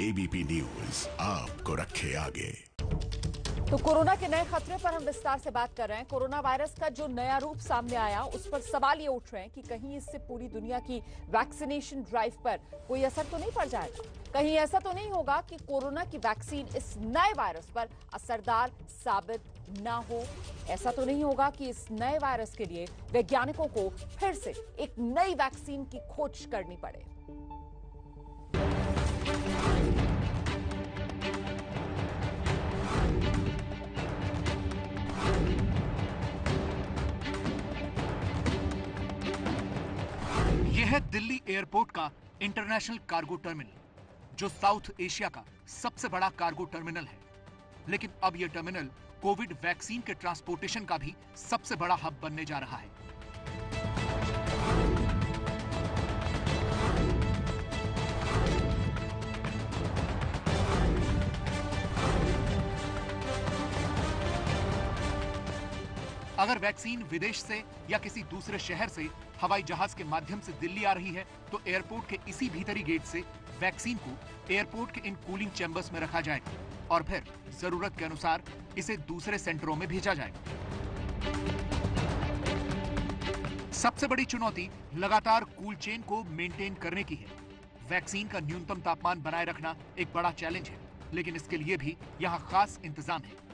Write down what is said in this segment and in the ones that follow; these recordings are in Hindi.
एबीपी न्यूज आपको रखे आगे। तो कोरोना के नए खतरे पर हम विस्तार से बात कर रहे हैं। कोरोना वायरस का जो नया रूप सामने आया, उस पर सवाल ये उठ रहे हैं कि कहीं इससे पूरी दुनिया की वैक्सीनेशन ड्राइव पर कोई असर तो नहीं पड़ जाएगा। कहीं ऐसा तो नहीं होगा कि कोरोना की वैक्सीन इस नए वायरस पर असरदार साबित ना हो। ऐसा तो नहीं होगा कि इस नए वायरस के लिए वैज्ञानिकों को फिर से एक नई वैक्सीन की खोज करनी पड़े। यह है दिल्ली एयरपोर्ट का इंटरनेशनल कार्गो टर्मिनल, जो साउथ एशिया का सबसे बड़ा कार्गो टर्मिनल है। लेकिन अब यह टर्मिनल कोविड वैक्सीन के ट्रांसपोर्टेशन का भी सबसे बड़ा हब बनने जा रहा है। अगर वैक्सीन विदेश से या किसी दूसरे शहर से हवाई जहाज के माध्यम से दिल्ली आ रही है, तो एयरपोर्ट के इसी भीतरी गेट से वैक्सीन को एयरपोर्ट के इन कूलिंग चैम्बर्स में रखा जाएगा और फिर जरूरत के अनुसार इसे दूसरे सेंटरों में भेजा जाएगा। सबसे बड़ी चुनौती लगातार कूल चेन को मेंटेन करने की है। वैक्सीन का न्यूनतम तापमान बनाए रखना एक बड़ा चैलेंज है, लेकिन इसके लिए भी यहाँ खास इंतजाम है।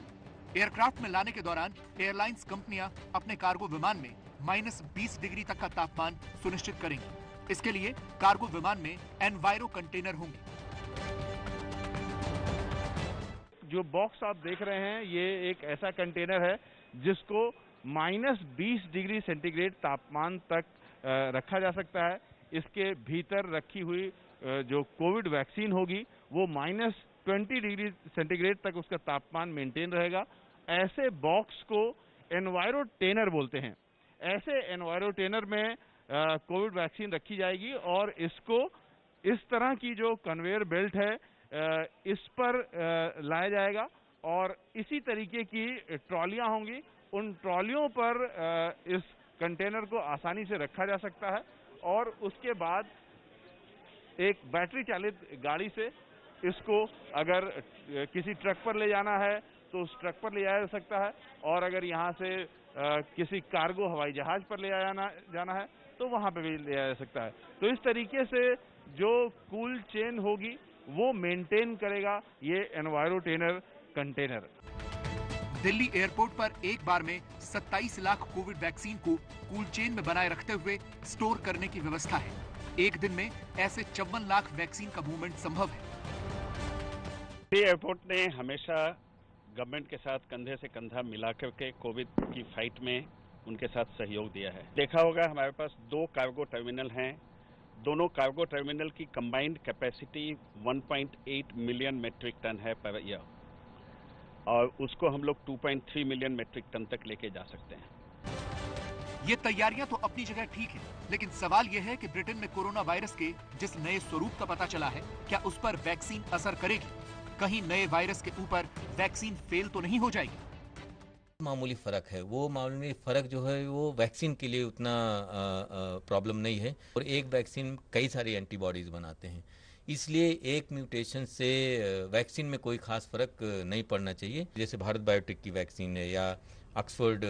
एयरक्राफ्ट में लाने के दौरान एयरलाइंस कंपनियां अपने कार्गो विमान में -20 डिग्री तक का तापमान सुनिश्चित करेंगी। इसके लिए कार्गो विमान में एनवायरो कंटेनर होंगे। जो बॉक्स आप देख रहे हैं, ये एक ऐसा कंटेनर है जिसको -20 डिग्री सेंटीग्रेड तापमान तक रखा जा सकता है। इसके भीतर रखी हुई जो कोविड वैक्सीन होगी वो -20 डिग्री सेंटीग्रेड तक उसका तापमान मेंटेन रहेगा। ऐसे बॉक्स को एनवायरोटेनर बोलते हैं। ऐसे एनवायरोटेनर में कोविड वैक्सीन रखी जाएगी और इसको इस तरह की जो कन्वेयर बेल्ट है इस पर लाया जाएगा और इसी तरीके की ट्रॉलियां होंगी। उन ट्रॉलियों पर इस कंटेनर को आसानी से रखा जा सकता है और उसके बाद एक बैटरी चालित गाड़ी से इसको अगर किसी ट्रक पर ले जाना है तो उस ट्रक पर ले जाया जा सकता है, और अगर यहाँ से किसी कार्गो हवाई जहाज पर ले जाना है तो वहाँ पे भी ले जाया जा सकता है। तो इस तरीके से जो कूल चेन होगी वो मेंटेन करेगा ये एनवायरोटेनर कंटेनर। दिल्ली एयरपोर्ट पर एक बार में 27 लाख कोविड वैक्सीन को कूल चेन में बनाए रखते हुए स्टोर करने की व्यवस्था है। एक दिन में ऐसे 54 लाख वैक्सीन का मूवमेंट संभव है। एयरपोर्ट ने हमेशा गवर्नमेंट के साथ कंधे से कंधा मिलाकर के कोविड की फाइट में उनके साथ सहयोग दिया है। देखा होगा हमारे पास 2 कार्गो टर्मिनल हैं। दोनों कार्गो टर्मिनल की combined capacity 1.8 million metric ton है पर ईयर, और उसको हम लोग 2.3 मिलियन मेट्रिक टन तक लेके जा सकते हैं। ये तैयारियां तो अपनी जगह ठीक है, लेकिन सवाल यह है कि ब्रिटेन में कोरोना वायरस के जिस नए स्वरूप का पता चला है, क्या उस पर वैक्सीन असर करेगी? कहीं नए वायरस के ऊपर वैक्सीन फेल तो नहीं हो जाएगी? मामूली फर्क है। वो मामूली फर्क जो है वो वैक्सीन के लिए उतना प्रॉब्लम नहीं है, और एक वैक्सीन कई सारी एंटीबॉडीज बनाते हैं, इसलिए एक म्यूटेशन से वैक्सीन में कोई खास फर्क नहीं पड़ना चाहिए। जैसे भारत बायोटेक की वैक्सीन है या ऑक्सफोर्ड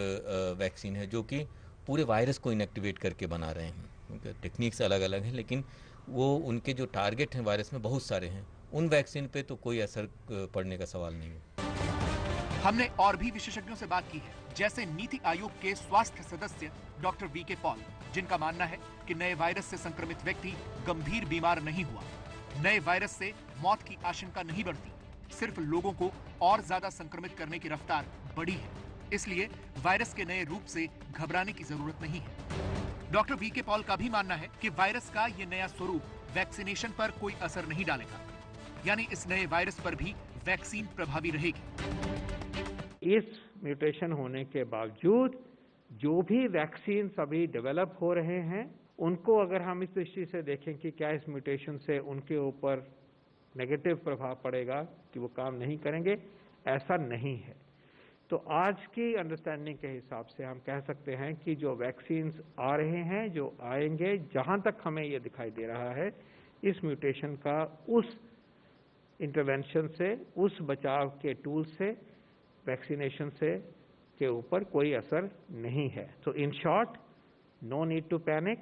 वैक्सीन है, जो कि पूरे वायरस को इनएक्टिवेट करके बना रहे हैं। उनके टेक्निक्स अलग अलग हैं, लेकिन वो उनके जो टारगेट हैं वायरस में बहुत सारे हैं। उन वैक्सीन पे तो कोई असर पड़ने का सवाल नहीं है। हमने और भी विशेषज्ञों से बात की है, जैसे नीति आयोग के स्वास्थ्य सदस्य डॉक्टर वीके पॉल, जिनका मानना है कि नए वायरस से संक्रमित व्यक्ति गंभीर बीमार नहीं हुआ। नए वायरस से मौत की आशंका नहीं बढ़ती, सिर्फ लोगों को और ज्यादा संक्रमित करने की रफ्तार बढ़ी है। इसलिए वायरस के नए रूप से घबराने की जरूरत नहीं है। डॉक्टर वीके पॉल का भी मानना है कि वायरस का ये नया स्वरूप वैक्सीनेशन पर कोई असर नहीं डालेगा, यानी इस नए वायरस पर भी वैक्सीन प्रभावी रहेगी। इस म्यूटेशन होने के बावजूद जो भी वैक्सीन अभी डेवलप हो रहे हैं, उनको अगर हम इस दृष्टि से देखें कि क्या इस म्यूटेशन से उनके ऊपर नेगेटिव प्रभाव पड़ेगा कि वो काम नहीं करेंगे, ऐसा नहीं है। तो आज की अंडरस्टैंडिंग के हिसाब से हम कह सकते हैं कि जो वैक्सीन्स आ रहे हैं, जो आएंगे, जहां तक हमें ये दिखाई दे रहा है, इस म्यूटेशन का उस इंटरवेंशन से, उस बचाव के टूल से, वैक्सीनेशन से के ऊपर कोई असर नहीं है। तो in short, no need to panic.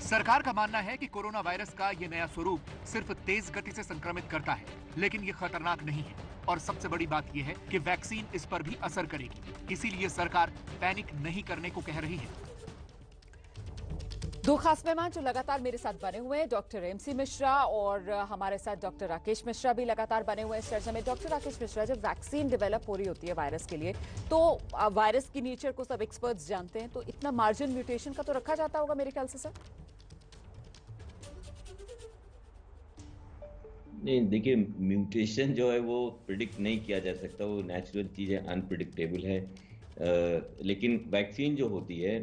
सरकार का मानना है कि कोरोना वायरस का ये नया स्वरूप सिर्फ तेज गति से संक्रमित करता है, लेकिन ये खतरनाक नहीं है। और सबसे बड़ी बात यह है कि वैक्सीन इस पर भी असर करेगी। इसीलिए सरकार पैनिक नहीं करने को कह रही है। दो खास मेहमान जो लगातार मेरे साथ बने हुए हैं, डॉक्टर एमसी मिश्रा और हमारे साथ डॉक्टर राकेश मिश्रा भी लगातार बने हुए हैं इस चर्चा में। डॉक्टर राकेश मिश्रा, जब वैक्सीन डेवलप हो रही होती है वायरस के लिए, तो वायरस की नेचर को सब एक्सपर्ट्स जानते हैं, तो इतना मार्जिन म्यूटेशन का तो रखा जाता होगा मेरे ख्याल से सर? नहीं, देखिए, म्यूटेशन जो है वो प्रिडिक्ट नहीं किया जा सकता, वो नेचुरल चीज़ है, अनप्रिडिक्टेबल है। लेकिन वैक्सीन जो होती है,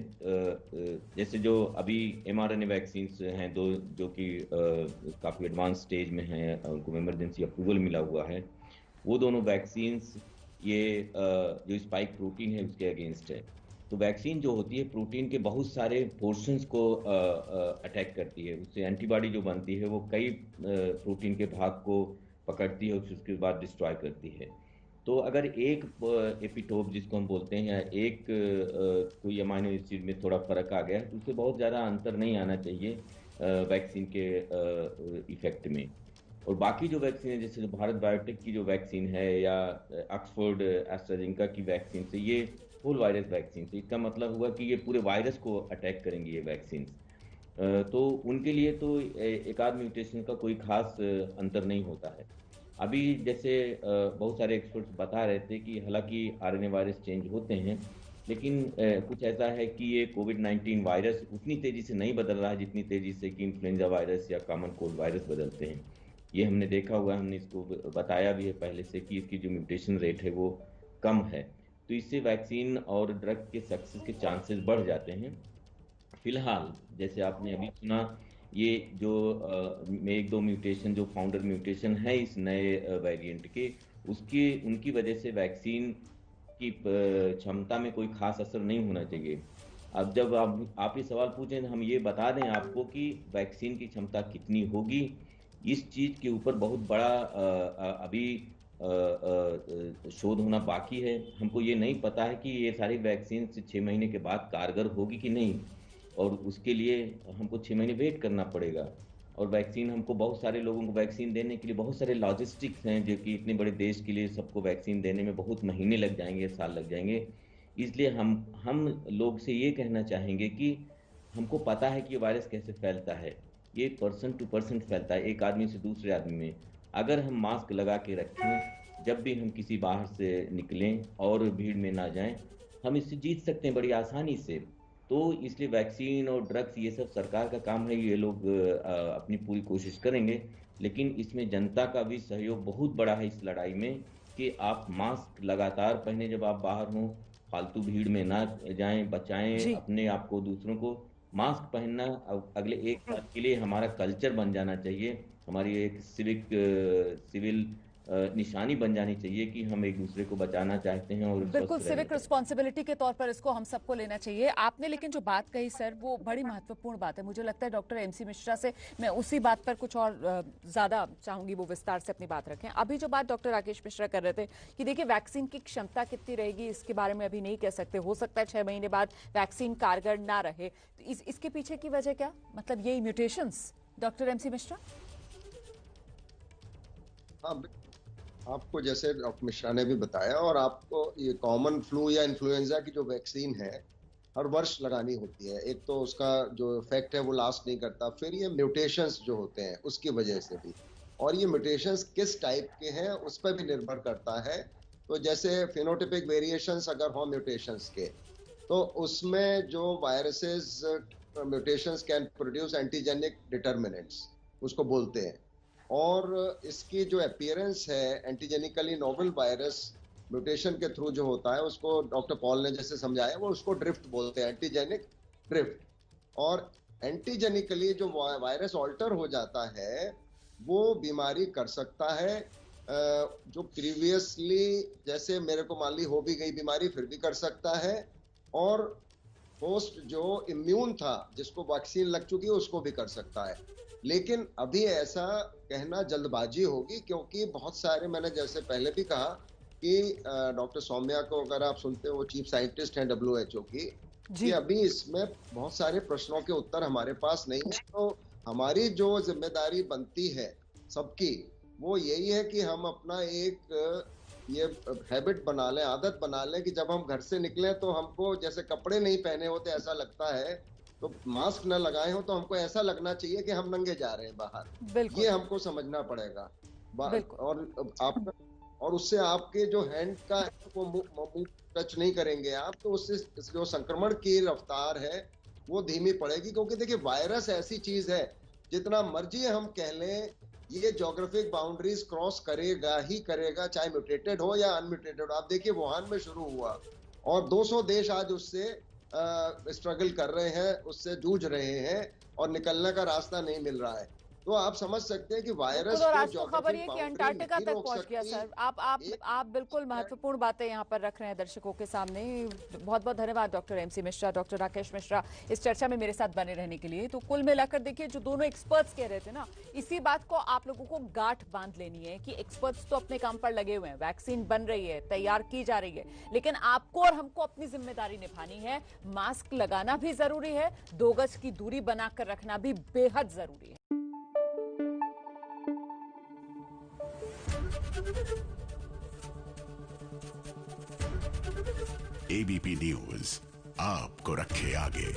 जैसे जो अभी mRNA वैक्सीन्स हैं दो, जो कि काफ़ी एडवांस स्टेज में हैं, उनको इमरजेंसी अप्रूवल मिला हुआ है, वो दोनों वैक्सीन्स ये जो स्पाइक प्रोटीन है उसके अगेंस्ट है। तो वैक्सीन जो होती है प्रोटीन के बहुत सारे पोर्शंस को अटैक करती है, उससे एंटीबॉडी जो बनती है वो कई प्रोटीन के भाग को पकड़ती है, उसके बाद डिस्ट्रॉय करती है। तो अगर एक एपिटोप जिसको हम बोलते हैं, या एक कोई अमाइनो एसिड में थोड़ा फर्क आ गया तो उससे बहुत ज़्यादा अंतर नहीं आना चाहिए वैक्सीन के इफेक्ट में। और बाकी जो वैक्सीन है, जैसे भारत बायोटेक की जो वैक्सीन है या ऑक्सफोर्ड एस्ट्राजेनेका की वैक्सीन से, ये होल वायरस वैक्सीन से, इसका मतलब हुआ कि ये पूरे वायरस को अटैक करेंगी ये वैक्सीन। तो उनके लिए तो एक आध म्यूटेशन का कोई खास अंतर नहीं होता है। अभी जैसे बहुत सारे एक्सपर्ट्स बता रहे थे कि हालांकि आरएनए वायरस चेंज होते हैं, लेकिन कुछ ऐसा है कि ये कोविड-19 वायरस उतनी तेज़ी से नहीं बदल रहा है जितनी तेज़ी से कि इन्फ्लुएंजा वायरस या कॉमन कोल्ड वायरस बदलते हैं। ये हमने देखा हुआ है, हमने इसको बताया भी है पहले से कि इसकी जो म्यूटेशन रेट है वो कम है। तो इससे वैक्सीन और ड्रग के सक्सेस के चांसेस बढ़ जाते हैं। फिलहाल जैसे आपने अभी सुना, ये जो एक दो म्यूटेशन जो फाउंडर म्यूटेशन है इस नए वेरिएंट के, उनकी वजह से वैक्सीन की क्षमता में कोई खास असर नहीं होना चाहिए। अब जब आप ये सवाल पूछें तो हम ये बता दें आपको कि वैक्सीन की क्षमता कितनी होगी, इस चीज़ के ऊपर बहुत बड़ा अभी शोध होना बाकी है। हमको ये नहीं पता है कि ये सारी वैक्सीन 6 महीने के बाद कारगर होगी कि नहीं, और उसके लिए हमको 6 महीने वेट करना पड़ेगा। और वैक्सीन, हमको बहुत सारे लोगों को वैक्सीन देने के लिए बहुत सारे लॉजिस्टिक्स हैं, जो कि इतने बड़े देश के लिए सबको वैक्सीन देने में बहुत महीने लग जाएंगे, साल लग जाएंगे। इसलिए हम लोग से ये कहना चाहेंगे कि हमको पता है कि ये वायरस कैसे फैलता है, ये पर्सन टू पर्सन फैलता है, एक आदमी से दूसरे आदमी में। अगर हम मास्क लगा के रखें, जब भी हम किसी बाहर से निकलें और भीड़ में ना जाएं, हम इससे जीत सकते हैं बड़ी आसानी से। तो इसलिए वैक्सीन और ड्रग्स ये सब सरकार का काम है, ये लोग अपनी पूरी कोशिश करेंगे, लेकिन इसमें जनता का भी सहयोग बहुत बड़ा है इस लड़ाई में, कि आप मास्क लगातार पहने जब आप बाहर हों, फालतू भीड़ में ना जाएं, बचाएं अपने आप को, दूसरों को। मास्क पहनना अगले एक साल के लिए हमारा कल्चर बन जाना चाहिए, हमारी एक सिविल निशानी बन जानी चाहिए कि हम एक दूसरे को बचाना चाहते हैं। और बिल्कुल सिविक रिस्पॉन्सिबिलिटी के तौर पर इसको हम सबको लेना चाहिए। आपने लेकिन जो बात कही सर, वो बड़ी महत्वपूर्ण बात है। मुझे लगता है डॉक्टर एमसी मिश्रा से मैं उसी बात पर कुछ और ज्यादा चाहूंगी वो विस्तार से अपनी बात रखें। अभी जो बात डॉक्टर राकेश मिश्रा कर रहे थे कि देखिए वैक्सीन की क्षमता कितनी रहेगी इसके बारे में अभी नहीं कह सकते, हो सकता है 6 महीने बाद वैक्सीन कारगर ना रहे। इसके पीछे की वजह क्या, मतलब यही म्यूटेशंस, डॉक्टर एमसी मिश्रा? हाँ, आपको जैसे डॉक्टर मिश्रा ने भी बताया, और आपको ये कॉमन फ्लू या इन्फ्लुएंजा की जो वैक्सीन है हर वर्ष लगानी होती है। एक तो उसका जो इफेक्ट है वो लास्ट नहीं करता, फिर ये म्यूटेशंस जो होते हैं उसकी वजह से भी, और ये म्यूटेशंस किस टाइप के हैं उस पर भी निर्भर करता है। तो जैसे फिनोटाइपिक वेरिएशंस अगर हो म्यूटेशंस के, तो उसमें जो viruses mutations can produce antigenic determinants उसको बोलते हैं, और इसकी जो अपीयरेंस है एंटीजेनिकली नोवेल वायरस म्यूटेशन के थ्रू जो होता है उसको डॉक्टर पॉल ने जैसे समझाया, वो उसको ड्रिफ्ट बोलते हैं, एंटीजेनिक ड्रिफ्ट। और एंटीजेनिकली जो वायरस ऑल्टर हो जाता है वो बीमारी कर सकता है, जो प्रीवियसली जैसे मेरे को मान ली हो भी गई बीमारी फिर भी कर सकता है, और पोस्ट जो इम्यून था जिसको वैक्सीन लग चुकी है उसको भी कर सकता है। लेकिन अभी ऐसा कहना जल्दबाजी होगी, क्योंकि बहुत सारे, मैंने जैसे पहले भी कहा कि डॉक्टर सौम्या को अगर आप सुनते हो, वो चीफ साइंटिस्ट हैं WHO की, कि अभी इसमें बहुत सारे प्रश्नों के उत्तर हमारे पास नहीं है। तो हमारी जो जिम्मेदारी बनती है सबकी, वो यही है कि हम अपना एक ये हैबिट बना लें, आदत बना लें कि जब हम घर से निकलें तो हमको जैसे कपड़े नहीं पहने होते ऐसा लगता है, तो मास्क न लगाए हो तो हमको ऐसा लगना चाहिए कि हम नंगे जा रहे हैं बाहर। ये हमको समझना पड़ेगा। और उससे आपके जो हैंड का वो मुंह टच नहीं करेंगे आप, तो उससे जो संक्रमण की रफ्तार है वो धीमी पड़ेगी। क्योंकि देखिए, वायरस ऐसी चीज है, जितना मर्जी हम कह लें, ये ज्योग्राफिक बाउंड्रीज क्रॉस करेगा ही करेगा, चाहे म्यूटेटेड हो या अनम्यूटेटेड हो। आप देखिए, वुहान में शुरू हुआ और 200 देश आज उससे स्ट्रगल कर रहे हैं, उससे जूझ रहे हैं और निकलने का रास्ता नहीं मिल रहा है। तो आप समझ सकते हैं कि वायरस और आज तो खबर ये कि अंटार्कटिका तक पहुंच गया। सर, आप बिल्कुल महत्वपूर्ण बातें यहाँ पर रख रहे हैं दर्शकों के सामने। बहुत बहुत धन्यवाद doctor MC Mishra, doctor Rakesh Mishra, इस चर्चा में मेरे साथ बने रहने के लिए। तो कुल मिलाकर देखिए, जो दोनों एक्सपर्ट्स कह रहे थे ना, इसी बात को आप लोगों को गांठ बांध लेनी है कि एक्सपर्ट्स तो अपने काम पर लगे हुए हैं, वैक्सीन बन रही है, तैयार की जा रही है, लेकिन आपको और हमको अपनी जिम्मेदारी निभानी है। मास्क लगाना भी जरूरी है, 2 गज की दूरी बनाकर रखना भी बेहद जरूरी है। ABP न्यूज आपको रखे आगे।